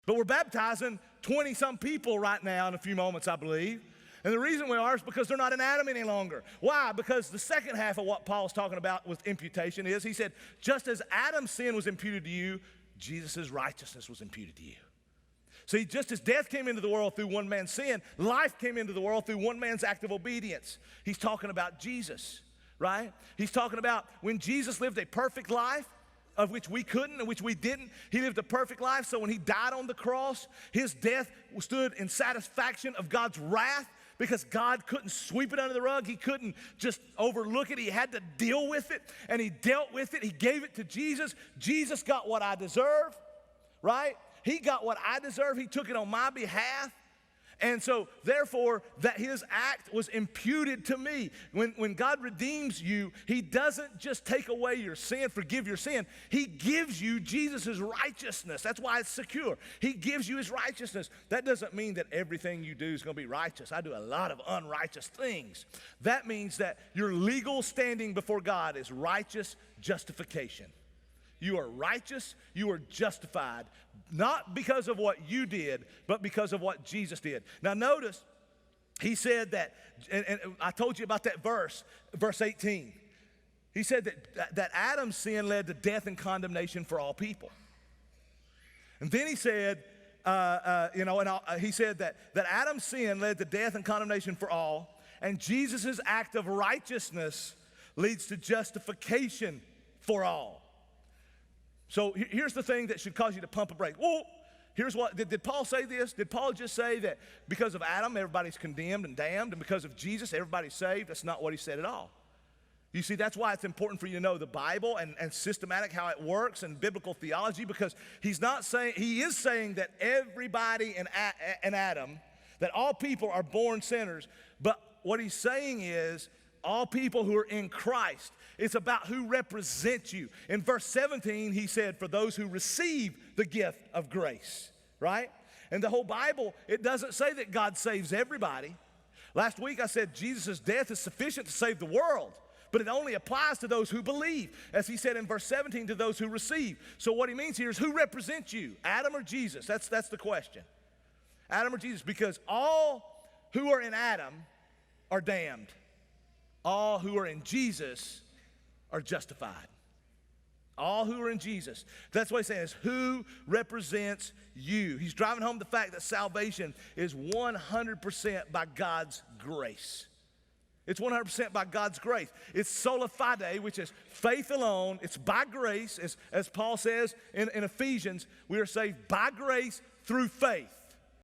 But we're baptizing 20-some people right now in a few moments, I believe. And the reason we are is because they're not in Adam any longer. Why? Because the second half of what Paul's talking about with imputation is, he said, just as Adam's sin was imputed to you, Jesus' righteousness was imputed to you. See, just as death came into the world through one man's sin, life came into the world through one man's act of obedience. He's talking about Jesus, right? He's talking about when Jesus lived a perfect life, of which we couldn't and which we didn't. He lived a perfect life, so when he died on the cross, his death stood in satisfaction of God's wrath because God couldn't sweep it under the rug. He couldn't just overlook it. He had to deal with it, and he dealt with it. He gave it to Jesus. Jesus got what I deserve, right? He got what I deserve. He took it on my behalf. And so, therefore, that his act was imputed to me. When God redeems you, he doesn't just take away your sin, forgive your sin. He gives you Jesus' righteousness. That's why it's secure. He gives you his righteousness. That doesn't mean that everything you do is going to be righteous. I do a lot of unrighteous things. That means that your legal standing before God is righteous justification. You are righteous, you are justified, not because of what you did, but because of what Jesus did. Now notice, he said that, and I told you about that verse 18. He said that Adam's sin led to death and condemnation for all people. And then he said, he said that Adam's sin led to death and condemnation for all, and Jesus' act of righteousness leads to justification for all. So here's the thing that should cause you to pump a brake. Whoa, here's what, did Paul say this? Did Paul just say that because of Adam, everybody's condemned and damned, and because of Jesus, everybody's saved? That's not what he said at all. You see, that's why it's important for you to know the Bible and systematic how it works and biblical theology, because he is saying that everybody in Adam, that all people are born sinners, but what he's saying is all people who are in Christ. It's about who represents you. In verse 17, he said, for those who receive the gift of grace, right? And the whole Bible, it doesn't say that God saves everybody. Last week I said Jesus' death is sufficient to save the world, but it only applies to those who believe. As he said in verse 17, to those who receive. So what he means here is who represents you, Adam or Jesus? That's the question. Adam or Jesus, because all who are in Adam are damned. All who are in Jesus are justified. All who are in Jesus. That's what he's saying, is who represents you. He's driving home the fact that salvation is 100% by God's grace. It's 100% by God's grace. It's sola fide, which is faith alone. It's by grace. As Paul says in Ephesians, we are saved by grace through faith.